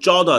14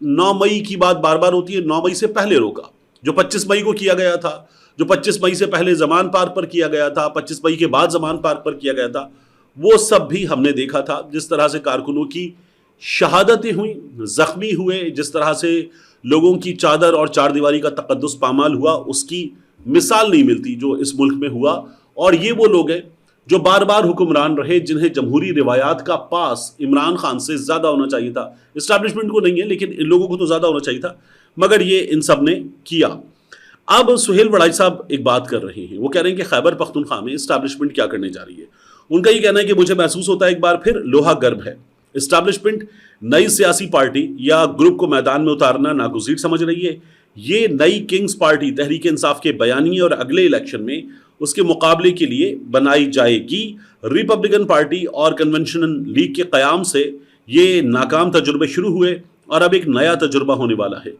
9 مئی کی بات بار بار ہوتی ہے, 9 مئی سے پہلے روکا, جو 25 مئی کو کیا گیا تھا, جو 25 مئی سے پہلے زمان پارک پر کیا گیا تھا, 25 مئی کے بعد زمان پارک پر کیا گیا تھا, وہ سب بھی ہم نے دیکھا تھا. جس طرح سے کارکنوں کی شہادتیں ہوئیں, زخمی ہوئے, جس طرح سے لوگوں کی چادر اور چار دیواری کا تقدس پامال ہوا, اس کی مثال نہیں ملتی جو اس ملک میں ہوا. اور یہ وہ لوگ ہیں جو بار بار حکمران رہے, جنہیں جمہوری روایات کا پاس عمران خان سے زیادہ ہونا چاہیے تھا. اسٹیبلشمنٹ کو نہیں ہے, لیکن ان لوگوں کو تو زیادہ ہونا چاہیے تھا, مگر یہ ان سب نے کیا. اب سہیل وڑائی صاحب ایک بات کر رہے ہیں, وہ کہہ رہے ہیں کہ خیبر پختونخوا میں اسٹیبلشمنٹ کیا کرنے جا رہی ہے. ان کا یہ کہنا ہے کہ مجھے محسوس ہوتا ہے ایک بار پھر لوہا گرم ہے. اسٹیبلشمنٹ نئی سیاسی پارٹی یا گروپ کو میدان میں اتارنا ناگزیر سمجھ رہی ہے. یہ نئی کنگز پارٹی تحریک انصاف کے بیانیے اور اگلے الیکشن میں اس کے مقابلے کے لیے بنائی جائے گی. ریپبلکن پارٹی اور کنونشنل لیگ کے قیام سے یہ ناکام تجربے شروع ہوئے اور اب ایک نیا تجربہ ہونے والا ہے.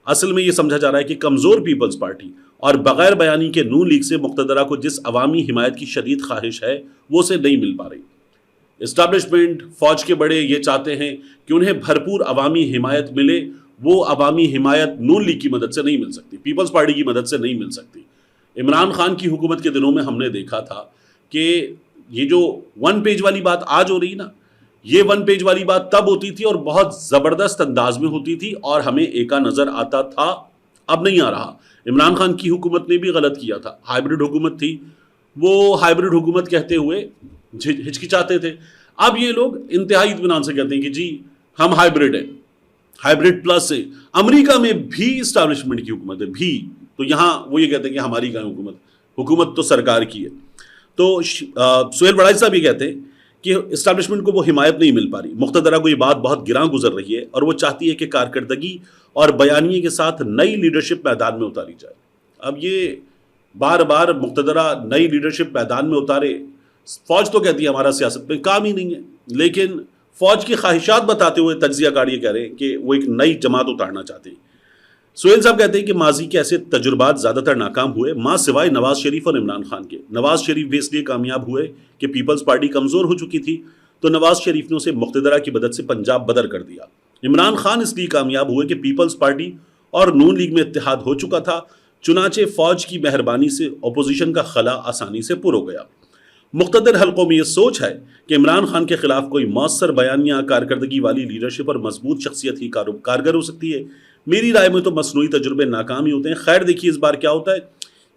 اصل میں یہ سمجھا جا رہا ہے کہ کمزور پیپلز پارٹی اور بغیر بیانی کے نون لیگ سے مقتدرہ کو جس عوامی حمایت کی شدید خواہش ہے وہ اسے نہیں مل پا رہی. اسٹیبلشمنٹ, فوج کے بڑے یہ چاہتے ہیں کہ انہیں بھرپور عوامی حمایت ملے. وہ عوامی حمایت نون لیگ کی مدد سے نہیں مل سکتی, پیپلز پارٹی کی مدد سے نہیں مل سکتی. عمران خان کی حکومت کے دنوں میں ہم نے دیکھا تھا کہ یہ جو 1 پیج والی بات آج ہو رہی نا, یہ 1 پیج والی بات تب ہوتی تھی اور بہت زبردست انداز میں ہوتی تھی اور ہمیں ایکا نظر آتا تھا. اب نہیں آ رہا. عمران خان کی حکومت نے بھی غلط کیا تھا, ہائیبرڈ حکومت تھی, وہ ہائیبرڈ حکومت کہتے ہوئے ہچکچاتے تھے. اب یہ لوگ انتہائی اطمینان سے کہتے ہیں کہ جی ہم ہائیبرڈ ہیں, ہائیبرڈ پلس ہے. امریکہ میں بھی اسٹیبلشمنٹ کی حکومت ہے بھی, تو یہاں وہ یہ کہتے ہیں کہ ہماری کہاں حکومت, حکومت تو سرکار کی ہے. تو سہیل وڑائی صاحب یہ کہتے ہیں کہ اسٹیبلشمنٹ کو وہ حمایت نہیں مل پا رہی. مقتدرہ کو یہ بات بہت گراں گزر رہی ہے اور وہ چاہتی ہے کہ کارکردگی اور بیانیے کے ساتھ نئی لیڈرشپ میدان میں اتاری جائے. اب یہ بار بار مقتدرہ نئی لیڈرشپ میدان میں اتارے, فوج تو کہتی ہے ہمارا سیاست میں کام ہی نہیں ہے, لیکن فوج کی خواہشات بتاتے ہوئے تجزیہ کار یہ کہہ رہے ہیں کہ وہ ایک نئی جماعت اتارنا چاہتے ہیں. سہیل صاحب کہتے ہیں کہ ماضی کے ایسے تجربات زیادہ تر ناکام ہوئے, ماں سوائے نواز شریف اور عمران خان کے. نواز شریف بھی اس لیے کامیاب ہوئے کہ پیپلز پارٹی کمزور ہو چکی تھی, تو نواز شریف نے اسے مقتدرہ کی مدد سے پنجاب بدر کر دیا. عمران خان اس لیے کامیاب ہوئے کہ پیپلز پارٹی اور نون لیگ میں اتحاد ہو چکا تھا, چنانچہ فوج کی مہربانی سے اپوزیشن کا خلا آسانی سے پر ہو گیا. مقتدر حلقوں میں یہ سوچ ہے کہ عمران خان کے خلاف کوئی مؤثر بیانیہ, کارکردگی والی لیڈرشپ اور مضبوط شخصیت ہی کارگر ہو سکتی ہے. میری رائے میں تو مصنوعی تجربے ناکام ہی ہوتے ہیں. خیر دیکھیے اس بار کیا ہوتا ہے,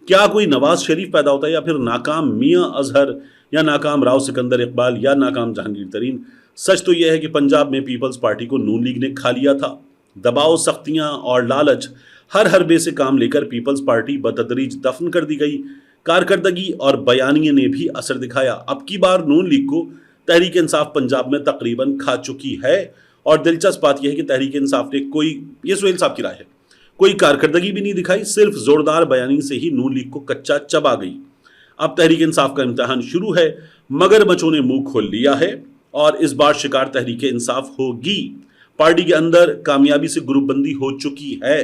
کیا کوئی نواز شریف پیدا ہوتا ہے یا پھر ناکام میاں اظہر یا ناکام راؤ سکندر اقبال یا ناکام جہانگیر ترین. سچ تو یہ ہے کہ پنجاب میں پیپلز پارٹی کو نون لیگ نے کھا لیا تھا. دباؤ, سختیاں اور لالچ ہر حربے سے کام لے کر پیپلز پارٹی بتدریج دفن کر دی گئی. کارکردگی اور بیانیے نے بھی اثر دکھایا. اب کی بار نون لیگ کو تحریک انصاف پنجاب میں تقریباً کھا چکی ہے, اور دلچسپ بات یہ ہے کہ تحریک انصاف نے کوئی, یہ سہیل صاحب کی رائے ہے, کوئی کارکردگی بھی نہیں دکھائی, صرف زوردار بیانی سے ہی نون لیگ کو کچا چبا گئی. اب تحریک انصاف کا امتحان شروع ہے, مگر بچوں نے منہ کھول لیا ہے اور اس بار شکار تحریک انصاف ہوگی. پارٹی کے اندر کامیابی سے گروپ بندی ہو چکی ہے,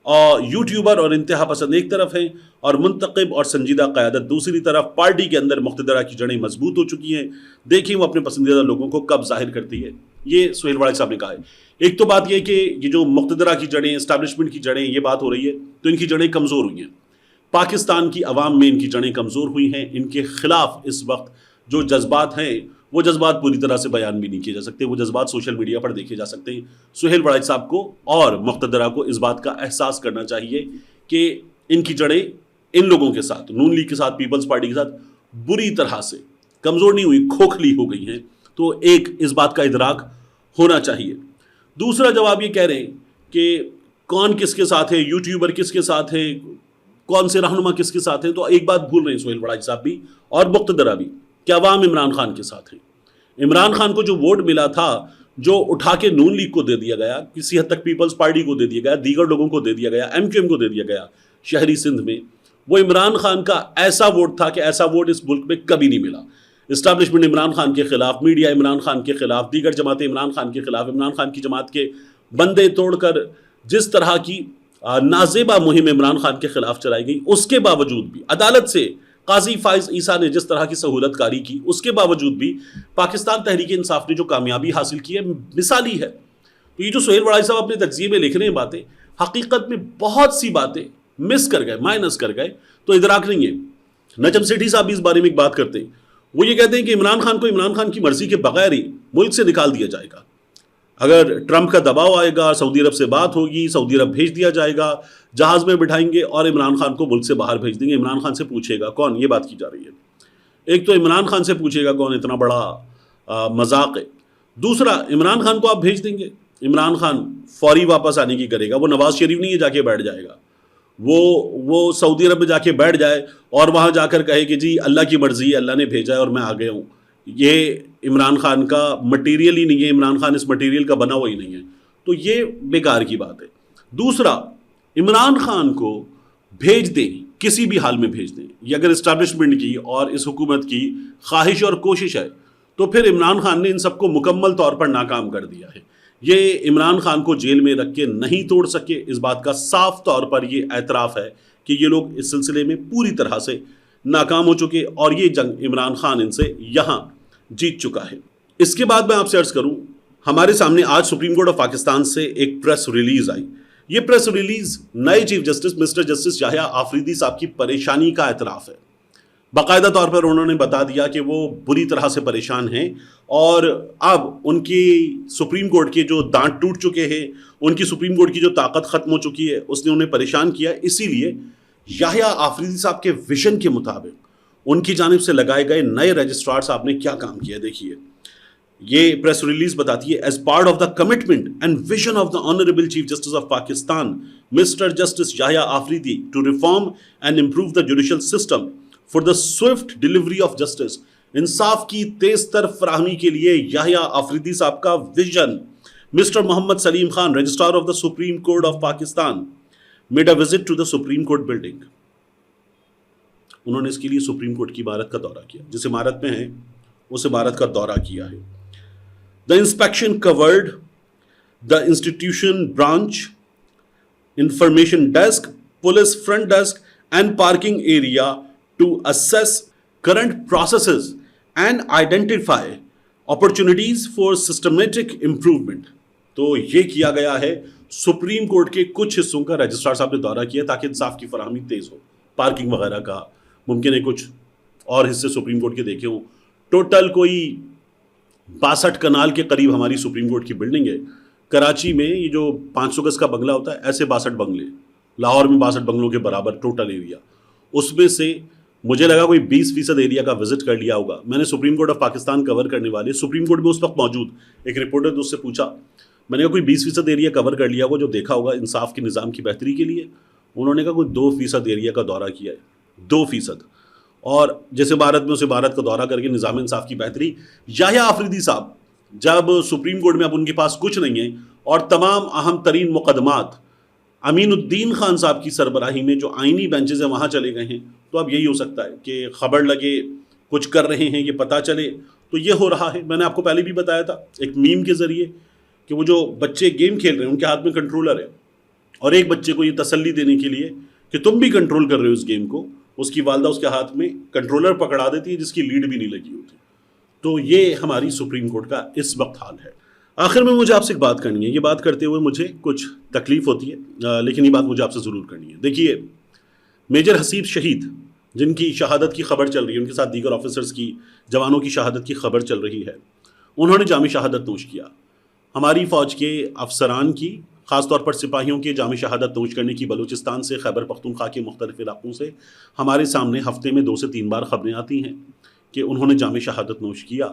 اور یوٹیوبر اور انتہا پسند ایک طرف ہیں اور منتخب اور سنجیدہ قیادت دوسری طرف. پارٹی کے اندر مقتدرہ کی جڑیں مضبوط ہو چکی ہیں, دیکھیں وہ اپنے پسندیدہ لوگوں کو کب ظاہر کرتی ہے. یہ سہیل وڑائی صاحب نے کہا ہے. ایک تو بات یہ کہ یہ جو مقتدرہ کی جڑیں, اسٹیبلشمنٹ کی جڑیں, یہ بات ہو رہی ہے تو ان کی جڑیں کمزور ہوئی ہیں. پاکستان کی عوام میں ان کی جڑیں کمزور ہوئی ہیں. ان کے خلاف اس وقت جو جذبات ہیں وہ جذبات پوری طرح سے بیان بھی نہیں کیے جا سکتے, وہ جذبات سوشل میڈیا پر دیکھے جا سکتے ہیں. سہیل وڑائی صاحب کو اور مقتدرہ کو اس بات کا احساس کرنا چاہیے کہ ان کی جڑیں ان لوگوں کے ساتھ, نون لیگ کے ساتھ, پیپلز پارٹی کے ساتھ بری طرح سے کمزور نہیں ہوئی, کھوکھلی ہو گئی ہیں. تو ایک اس بات کا ادراک ہونا چاہیے. دوسرا جواب یہ کہہ رہے ہیں کہ کون کس کے ساتھ ہے, یوٹیوبر کس کے ساتھ ہیں, کون سے رہنما کس کے ساتھ ہیں. تو ایک بات بھول رہے ہیں سہیل وڑائی صاحب بھی اور مقتدرہ بھی کہ عوام عمران خان کے ساتھ ہیں. عمران خان کو جو ووٹ ملا تھا, جو اٹھا کے نون لیگ کو دے دیا گیا, کسی حد تک پیپلز پارٹی کو دے دیا گیا, دیگر لوگوں کو دے دیا گیا, ایم کیو ایم کو دے دیا گیا شہری سندھ میں, وہ عمران خان کا ایسا ووٹ تھا کہ ایسا ووٹ اس ملک میں کبھی نہیں ملا. اسٹیبلشمنٹ عمران خان کے خلاف, میڈیا عمران خان کے خلاف, دیگر جماعتیں عمران خان کے خلاف, عمران خان کی جماعت کے بندے توڑ کر جس طرح کی نازیبا مہم عمران خان کے خلاف چلائی گئی, اس کے باوجود بھی عدالت سے قاضی فائز عیسیٰ نے جس طرح کی سہولت کاری کی, اس کے باوجود بھی پاکستان تحریک انصاف نے جو کامیابی حاصل کی ہے مثالی ہے. تو یہ جو سہیل وڑائی صاحب اپنے تجزیے میں لکھ رہے ہیں باتیں، حقیقت میں بہت سی باتیں مس کر گئے، مائنس کر گئے، تو ادراک نہیں ہے۔ نجم سیٹھی صاحب بھی اس بارے میں ایک بات کرتے ہیں، وہ یہ کہتے ہیں کہ عمران خان کو عمران خان کی مرضی کے بغیر ہی ملک سے نکال دیا جائے گا۔ اگر ٹرمپ کا دباؤ آئے گا، سعودی عرب سے بات ہوگی، سعودی عرب بھیج دیا جائے گا، جہاز میں بٹھائیں گے اور عمران خان کو ملک سے باہر بھیج دیں گے۔ عمران خان سے پوچھے گا کون؟ یہ بات کی جا رہی ہے۔ ایک تو عمران خان سے پوچھے گا کون، اتنا بڑا مذاق ہے۔ دوسرا، عمران خان کو آپ بھیج دیں گے، عمران خان فوری واپس آنے کی کرے گا، وہ نواز شریف نہیں ہے جا کے بیٹھ جائے گا، وہ سعودی عرب میں جا کے بیٹھ جائے اور وہاں جا کر کہے کہ جی اللہ کی مرضی ہے، اللہ نے بھیجا ہے اور میں آ گیا ہوں۔ یہ عمران خان کا مٹیریل ہی نہیں ہے، عمران خان اس مٹیریل کا بنا ہوا ہی نہیں ہے، تو یہ بیکار کی بات ہے۔ دوسرا، عمران خان کو بھیج دیں، کسی بھی حال میں بھیج دیں، یہ اگر اسٹیبلشمنٹ کی اور اس حکومت کی خواہش اور کوشش ہے تو پھر عمران خان نے ان سب کو مکمل طور پر ناکام کر دیا ہے۔ یہ عمران خان کو جیل میں رکھ کے نہیں توڑ سکے، اس بات کا صاف طور پر یہ اعتراف ہے کہ یہ لوگ اس سلسلے میں پوری طرح سے ناکام ہو چکے اور یہ جنگ عمران خان ان سے یہاں جیت چکا ہے۔ اس کے بعد میں آپ سے عرض کروں، ہمارے سامنے آج سپریم کورٹ آف پاکستان سے ایک پریس ریلیز آئی۔ یہ پریس ریلیز نئے chief justice mister justice Yahya Afridi صاحب کی پریشانی کا اعتراف ہے۔ باقاعدہ طور پر انہوں نے بتا دیا کہ وہ بری طرح سے پریشان ہیں اور اب ان کی سپریم کورٹ کے جو دانت ٹوٹ چکے ہیں، ان کی سپریم کورٹ کی جو طاقت ختم ہو چکی ہے، اس نے انہیں پریشان کیا۔ اسی لیے یحییٰ آفریدی صاحب کے ویژن کے مطابق ان کی جانب سے لگائے گئے نئے رجسٹرار صاحب نے کیا کام کیا، دیکھیے۔ یہ پریس ریلیز بتاتی ہے، as part of the commitment and vision of the honourable chief justice of Pakistan mister justice Yahya Afridi to reform and improve the judicial system for the swift delivery of justice, انصاف کی تیز تر فراہمی کے لیے یحییٰ آفریدی صاحب کا vision. Mister Muhammad Saleem Khan, registrar of the supreme court of Pakistan, made a visit to the supreme court building. انہوں نے اس کے لیے سپریم کورٹ کی عمارت کا دورہ کیا، جس عمارت میں ہیں اس عمارت کا دورہ کیا ہے۔ The inspection covered the institution branch, information desk, police front desk and parking area to assess current processes and identify opportunities for systematic improvement۔ تو یہ کیا گیا ہے، سپریم کورٹ کے کچھ حصوں کا رجسٹرار صاحب نے دورہ کیا تاکہ انصاف کی فراہمی تیز ہو، پارکنگ وغیرہ کا، ممکن ہے کچھ اور حصے سپریم کورٹ کے دیکھے ہوں۔ ٹوٹل کوئی 62 کنال کے قریب ہماری سپریم کورٹ کی بلڈنگ ہے۔ کراچی میں یہ جو 500 گز کا بنگلہ ہوتا ہے، ایسے 62 بنگلے، لاہور میں 62 بنگلوں کے برابر ٹوٹل ایریا، اس میں سے مجھے لگا کوئی 20% ایریا کا وزٹ کر لیا ہوگا۔ میں نے سپریم کورٹ آف پاکستان کور کرنے والے، سپریم کورٹ میں اس وقت موجود ایک رپورٹر نے اس سے پوچھا، میں نے کہا کوئی 20% ایریا کور کر لیا ہوگا جو دیکھا ہوگا انصاف کے نظام کی بہتری کے لیے؟ انہوں نے کہا کوئی 2% ایریا کا دورہ کیا ہے، 2%۔ اور جیسے بھارت میں اس عمارت کا دورہ کر کے نظام انصاف کی بہتری۔ یحییٰ آفریدی صاحب جب سپریم کورٹ میں اب ان کے پاس کچھ نہیں ہے اور تمام اہم ترین مقدمات امین الدین خان صاحب کی سربراہی میں جو آئینی بینچز ہیں وہاں چلے گئے ہیں، تو اب یہی ہو سکتا ہے کہ خبر لگے کچھ کر رہے ہیں، یہ پتہ چلے، تو یہ ہو رہا ہے۔ میں نے آپ کو پہلے بھی بتایا تھا ایک میم کے ذریعے کہ وہ جو بچے گیم کھیل رہے ہیں ان کے ہاتھ میں کنٹرولر ہے، اور ایک بچے کو یہ تسلی دینے کے لیے کہ تم بھی کنٹرول کر رہے ہو اس گیم کو، اس کی والدہ اس کے ہاتھ میں کنٹرولر پکڑا دیتی ہے جس کی لیڈ بھی نہیں لگی ہوتی۔ تو یہ ہماری سپریم کورٹ کا اس وقت حال ہے۔ آخر میں مجھے آپ سے ایک بات کرنی ہے، یہ بات کرتے ہوئے مجھے کچھ تکلیف ہوتی ہے، لیکن یہ بات مجھے آپ سے ضرور کرنی ہے۔ دیکھیے، میجر حسیب شہید جن کی شہادت کی خبر چل رہی ہے، ان کے ساتھ دیگر آفیسرز کی، جوانوں کی شہادت کی خبر چل رہی ہے، انہوں نے جامع شہادت نوش کیا۔ ہماری فوج کے افسران کی، خاص طور پر سپاہیوں کے جامع شہادت نوش کرنے کی بلوچستان سے، خیبر پختونخوا کے مختلف علاقوں سے ہمارے سامنے ہفتے میں 2 سے 3 بار خبریں آتی ہیں کہ انہوں نے جامع شہادت نوش کیا۔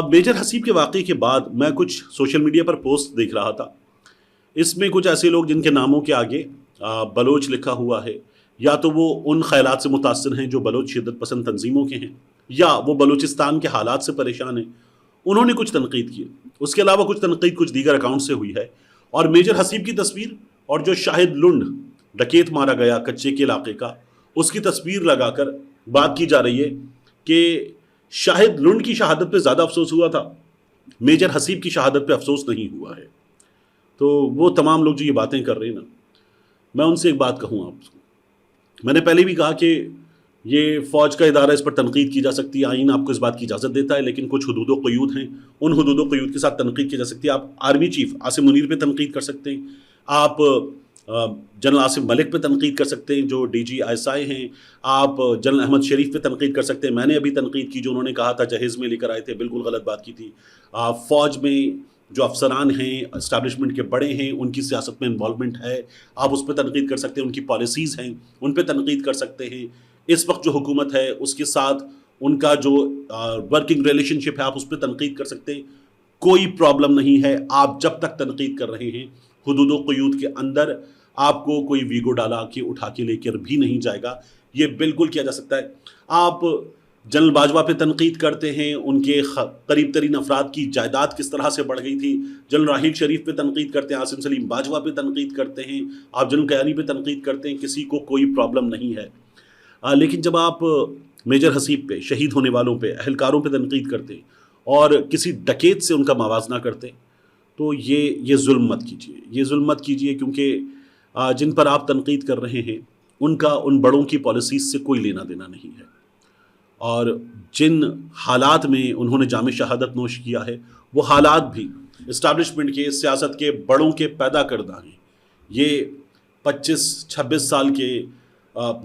میجر حسیب کے واقعے کے بعد میں کچھ سوشل میڈیا پر پوسٹ دیکھ رہا تھا، اس میں کچھ ایسے لوگ جن کے ناموں کے آگے بلوچ لکھا ہوا ہے، یا تو وہ ان خیالات سے متاثر ہیں جو بلوچ شدت پسند تنظیموں کے ہیں، یا وہ بلوچستان کے حالات سے پریشان ہیں، انہوں نے کچھ تنقید کی۔ اس کے علاوہ کچھ تنقید کچھ دیگر اکاؤنٹ سے ہوئی ہے، اور میجر حسیب کی تصویر اور جو شاہد لنڈ ڈکیت مارا گیا کچے کے علاقے کا، اس کی تصویر لگا کر بات کی جا رہی ہے کہ شاہد لنڈ کی شہادت پہ زیادہ افسوس ہوا تھا، میجر حسیب کی شہادت پہ افسوس نہیں ہوا ہے۔ تو وہ تمام لوگ جو یہ باتیں کر رہے ہیں نا، میں ان سے ایک بات کہوں آپ کو، میں نے پہلے بھی کہا کہ یہ فوج کا ادارہ، اس پر تنقید کی جا سکتی ہے، آئین آپ کو اس بات کی اجازت دیتا ہے، لیکن کچھ حدود و قیود ہیں، ان حدود و قیود کے ساتھ تنقید کی جا سکتی ہے۔ آپ آرمی چیف عاصم منیر پہ تنقید کر سکتے ہیں، آپ جنرل عاصم ملک پہ تنقید کر سکتے ہیں جو ڈی جی ایس آئی ہیں، آپ جنرل احمد شریف پہ تنقید کر سکتے ہیں۔ میں نے ابھی تنقید کی جو انہوں نے کہا تھا جہیز میں لے کر آئے تھے، بالکل غلط بات کی تھی۔ فوج میں جو افسران ہیں، اسٹیبلشمنٹ کے بڑے ہیں، ان کی سیاست میں انوالومنٹ ہے، آپ اس پہ تنقید کر سکتے ہیں۔ ان کی پالیسیز ہیں، ان پہ تنقید کر سکتے ہیں۔ اس وقت جو حکومت ہے اس کے ساتھ ان کا جو ورکنگ ریلیشن شپ ہے، آپ اس پہ تنقید کر سکتے ہیں، کوئی پرابلم نہیں ہے۔ آپ جب تک تنقید کر رہے ہیں حدود و قیود کے اندر، آپ کو کوئی ویگو ڈالا کے اٹھا کے لے کر بھی نہیں جائے گا، یہ بالکل کیا جا سکتا ہے۔ آپ جنرل باجوہ پہ تنقید کرتے ہیں، ان کے قریب ترین افراد کی جائیداد کس طرح سے بڑھ گئی تھی، جنرل راحیل شریف پہ تنقید کرتے ہیں، عاصم سلیم باجوہ پہ تنقید کرتے ہیں، آپ جنرل کیانی پہ تنقید کرتے ہیں، کسی کو کوئی پرابلم نہیں ہے۔ لیکن جب آپ میجر حسیب پہ، شہید ہونے والوں پہ، اہلکاروں پہ تنقید کرتے ہیں اور کسی ڈکیت سے ان کا موازنہ کرتے ہیں، تو یہ ظلم مت کیجیے، یہ ظلم مت کیجیے، کیونکہ جن پر آپ تنقید کر رہے ہیں ان کا ان بڑوں کی پالیسیز سے کوئی لینا دینا نہیں ہے، اور جن حالات میں انہوں نے جام شہادت نوش کیا ہے وہ حالات بھی اسٹیبلشمنٹ کے، سیاست کے بڑوں کے پیدا کردہ ہیں۔ یہ 25-26 سال کے،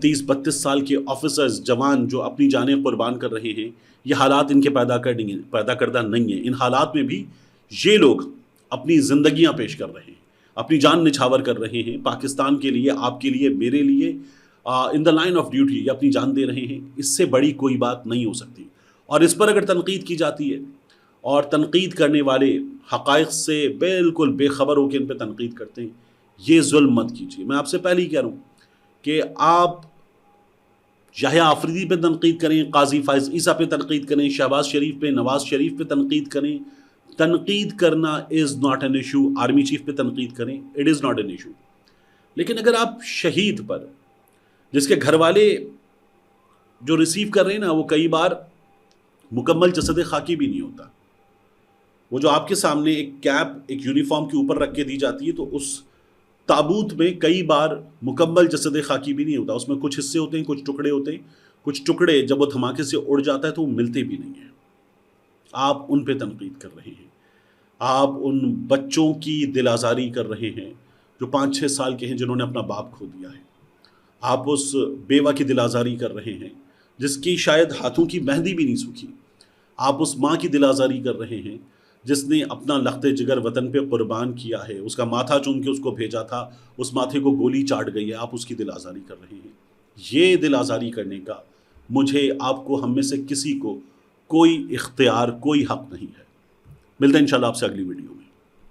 30-32 سال کے آفیسرز، جوان جو اپنی جانیں قربان کر رہے ہیں، یہ حالات ان کے پیدا کردہ نہیں ہیں۔ ان حالات میں بھی یہ لوگ اپنی زندگیاں پیش کر رہے ہیں، اپنی جان نچھاور کر رہے ہیں، پاکستان کے لیے، آپ کے لیے، میرے لیے، ان دا لائن آف ڈیوٹی یہ اپنی جان دے رہے ہیں۔ اس سے بڑی کوئی بات نہیں ہو سکتی، اور اس پر اگر تنقید کی جاتی ہے اور تنقید کرنے والے حقائق سے بالکل بے خبر ہو کے ان پہ تنقید کرتے ہیں، یہ ظلم مت کیجیے۔ میں آپ سے پہلے ہی کہہ رہا ہوں کہ آپ یحییٰ آفریدی پہ تنقید کریں، قاضی فائز عیسیٰ پہ تنقید کریں، شہباز شریف پہ، نواز شریف پہ تنقید کریں، تنقید کرنا is not an issue. Army chief پہ تنقید کریں، it is not an issue. لیکن اگر آپ شہید پر، جس کے گھر والے جو ریسیو کر رہے ہیں نا، وہ کئی بار مکمل جسد خاکی بھی نہیں ہوتا، وہ جو آپ کے سامنے ایک کیپ، ایک یونیفارم کے اوپر رکھ کے دی جاتی ہے، تو اس تابوت میں کئی بار مکمل جسد خاکی بھی نہیں ہوتا، اس میں کچھ حصے ہوتے ہیں، کچھ ٹکڑے ہوتے ہیں، کچھ ٹکڑے جب وہ دھماکے سے اڑ جاتا ہے تو وہ ملتے بھی نہیں ہیں۔ آپ ان پہ تنقید کر رہے ہیں، آپ ان بچوں کی دل آزاری کر رہے ہیں جو 5-6 سال کے ہیں، جنہوں نے اپنا باپ کھو دیا ہے۔ آپ اس بیوہ کی دل آزاری کر رہے ہیں جس کی شاید ہاتھوں کی مہندی بھی نہیں سوکھی۔ آپ اس ماں کی دل آزاری کر رہے ہیں جس نے اپنا لخت جگر وطن پہ قربان کیا ہے، اس کا ماتھا چوم کے اس کو بھیجا تھا، اس ماتھے کو گولی چاٹ گئی ہے، آپ اس کی دل آزاری کر رہے ہیں۔ یہ دل آزاری کرنے کا مجھے، آپ کو، ہم میں سے کسی کو کوئی اختیار، کوئی حق نہیں ہے۔ ملتے ہیں انشاءاللہ آپ سے اگلی ویڈیو میں۔